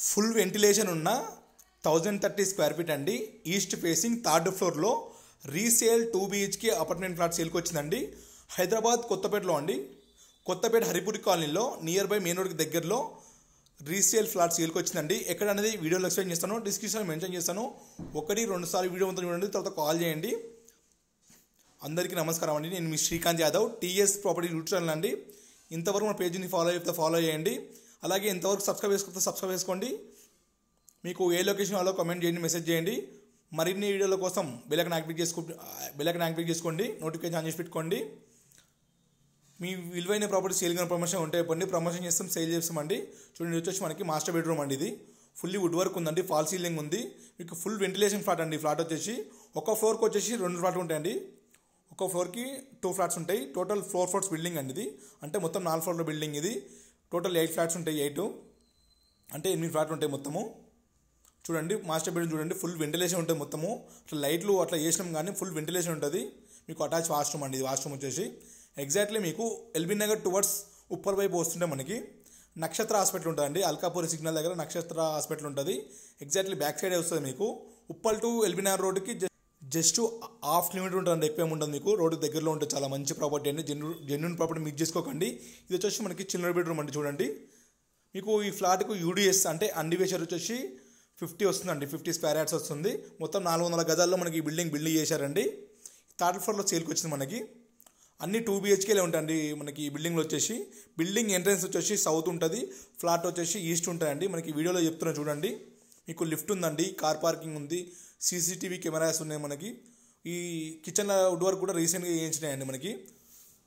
Full ventilation ఉన్న 1030 square feet అండి. East facing third ఫ్లోర్లో రీసేల్ 2 BHK అపార్ట్మెంట్ ఫ్లాట్ సేల్కి వచ్చిందండి. హైదరాబాద్ కొత్తపేటలో అండి. కొత్తపేట హరిపురి కాలనీలో నియర్ బై మెయిన్ రోడ్కి దగ్గరలో రీసేల్ ఫ్లాట్ సేల్కి వచ్చిందండి. ఎక్కడ అనేది వీడియోలో ఎక్స్ప్లెయిన్ చేస్తాను, డిస్క్రిప్షన్లో మెన్షన్ చేస్తాను. 1-2 సార్లు వీడియో మొత్తం చూడండి, తర్వాత కాల్ చేయండి. అందరికీ నమస్కారం అండి. నేను మీ Srikanth Yadav, TS property YouTube channel అండి. ఇంతవరకు మన పేజీని ఫాలో చేయండి. అలాగే ఇంతవరకు సబ్స్క్రైబ్ చేసుకోండి. మీకు ఏ లొకేషన్ వాళ్ళో కామెంట్ చేయండి, మెసేజ్ చేయండి. మరిన్ని వీడియోల కోసం బెల్ ఐకాన్ యాక్టివేట్ చేసుకోండి, నోటిఫికేషన్ ఆన్ చేసి పెట్టుకోండి. మీ విలువైన ప్రాపర్టీ సేల్ కానీ ప్రమోషన్ ఉంటే చెప్పండి, ప్రమోషన్ చేస్తాం, సేల్ చేస్తామండి. చూడండి, వచ్చేసి మనకి మాస్టర్ బెడ్రూమ్ అండి. ఇది ఫుల్లీ వుడ్ వర్క్ ఉందండి, ఫాల్ సీలింగ్ ఉంది. మీకు ఫుల్ వెంటిలేషన్ ఫ్లాట్ అండి. ఫ్లాట్ వచ్చేసి ఒక ఫ్లోర్కి వచ్చేసి 2 ఫ్లాట్లు ఉంటాయండి. ఒక ఫ్లోర్కి 2 ఫ్లాట్స్ ఉంటాయి. టోటల్ 4 ఫ్లోర్స్ బిల్డింగ్ అండి ఇది. అంటే మొత్తం 4 ఫ్లోర్ల బిల్డింగ్ ఇది. టోటల్ 8 ఫ్లాట్స్ ఉంటాయి. 8 అంటే 8 ఫ్లాట్లు ఉంటాయి మొత్తము. చూడండి, మాస్టర్ బెడ్రూమ్ చూడండి, ఫుల్ వెంటిలేషన్ ఉంటుంది మొత్తము. అట్లా లైట్లు అట్లా చేసినాం కానీ ఫుల్ వెంటిలేషన్ ఉంటుంది. మీకు అటాచ్ వాష్రూమ్ అండి. ఇది వాష్రూమ్ వచ్చేసి ఎగ్జాక్ట్లీ మీకు ఎల్బీ నగర్ టువర్డ్స్ ఉప్పర్ వైపు వస్తుంటే మనకి నక్షత్ర హాస్పిటల్ ఉంటుందండి. అల్కాపూరి సిగ్నల్ దగ్గర నక్షత్ర హాస్పిటల్ ఉంటుంది. ఎగ్జాక్ట్లీ బ్యాక్ సైడే వస్తుంది మీకు. ఉప్పల్ టు ఎల్బీ నగర్ రోడ్డుకి జస్ట్ ½ కిలోమీటర్ ఉంటుంది, ఎక్కువ ఉంటుంది మీకు. రోడ్డు దగ్గరలో ఉంటుంది. చాలా మంచి ప్రాపర్టీ అండి, జెన్యూన్ ప్రాపర్టీ మిస్ చేసుకోకండి. ఇది వచ్చేసి మనకి చిల్డ్రన్ బెడ్రూమ్ అండి. చూడండి, మీకు ఈ ఫ్లాట్కు యూడిఎస్ అంటే అన్డివేషర్ వచ్చేసి 50 వస్తుందండి. 50 స్క్వేర్ యార్డ్స్ వస్తుంది. మొత్తం 400 గజాల్లో మనకి ఈ బిల్డింగ్ చేశారండి. థర్డ్ ఫ్లోర్లో సేల్కి వచ్చింది మనకి. అన్ని 2 BHKలే ఉంటాయండి మనకి ఈ బిల్డింగ్లో వచ్చేసి. బిల్డింగ్ ఎంట్రన్స్ వచ్చేసి సౌత్ ఉంటుంది, ఫ్లాట్ వచ్చేసి ఈస్ట్ ఉంటాయండి. మనకి వీడియోలో చెప్తున్నా చూడండి. మీకు లిఫ్ట్ ఉందండి, కార్ పార్కింగ్ ఉంది, CCTV కెమెరాస్ ఉన్నాయి మనకి. ఈ కిచెన్లో వుడ్ వర్క్ కూడా రీసెంట్గా చేయించినాయండి మనకి.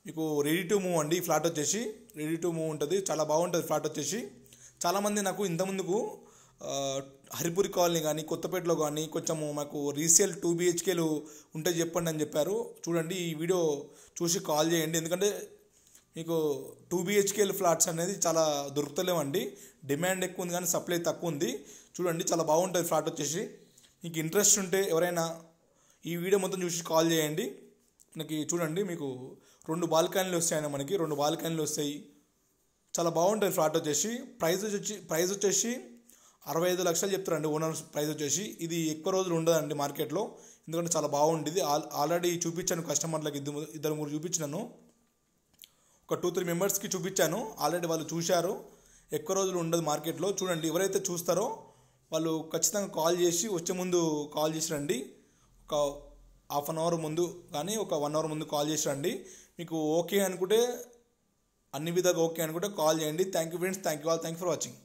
మీకు రెడీ టు మూవ్ అండి. ఫ్లాట్ వచ్చేసి రెడీ టు మూవ్ ఉంటుంది. చాలా బాగుంటుంది ఫ్లాట్ వచ్చేసి. చాలామంది నాకు ఇంతకుముందుకు హరిపురి కాలనీ కానీ కొత్తపేటలో కానీ కొంచెము మాకు రీసేల్ 2 BHKలు ఉంటే చెప్పండి అని చెప్పారు. చూడండి, ఈ వీడియో చూసి కాల్ చేయండి. ఎందుకంటే మీకు 2 BHKలు ఫ్లాట్స్ అనేది చాలా దొరుకుతలేవండి. డిమాండ్ ఎక్కువ ఉంది కానీ సప్లై తక్కువ ఉంది. చూడండి, చాలా బాగుంటుంది ఫ్లాట్ వచ్చేసి. మీకు ఇంట్రెస్ట్ ఉంటే ఎవరైనా ఈ వీడియో మొత్తం చూసి కాల్ చేయండి. మనకి చూడండి, మీకు 2 బాల్కనీలు వస్తాయండి. మనకి 2 బాల్కనీలు వస్తాయి. చాలా బాగుంటుంది ఫ్లాట్ వచ్చేసి. ప్రైస్ వచ్చేసి 65 లక్షలు చెప్తారండి ఓనర్ ప్రైస్ వచ్చేసి. ఇది ఎక్కువ రోజులు ఉండదండి మార్కెట్లో, ఎందుకంటే చాలా బాగుంటుంది. ఆల్రెడీ చూపించాను కస్టమర్లకు, 2-3 చూపించాను. ఒక 2-3 మెంబర్స్కి చూపించాను, ఆల్రెడీ వాళ్ళు చూశారు. ఎక్కువ రోజులు ఉండదు మార్కెట్లో. చూడండి, ఎవరైతే చూస్తారో వాళ్ళు ఖచ్చితంగా కాల్ చేసి వచ్చే ముందు కాల్ చేసి రండి. ఒక ½ అన్ అవర్ ముందు కానీ ఒక 1 అవర్ ముందు కాల్ చేసి రండి. మీకు ఓకే అనుకుంటే, అన్ని విధాలుగా ఓకే అనుకుంటే కాల్ చేయండి. Thank you friends, thank you for watching.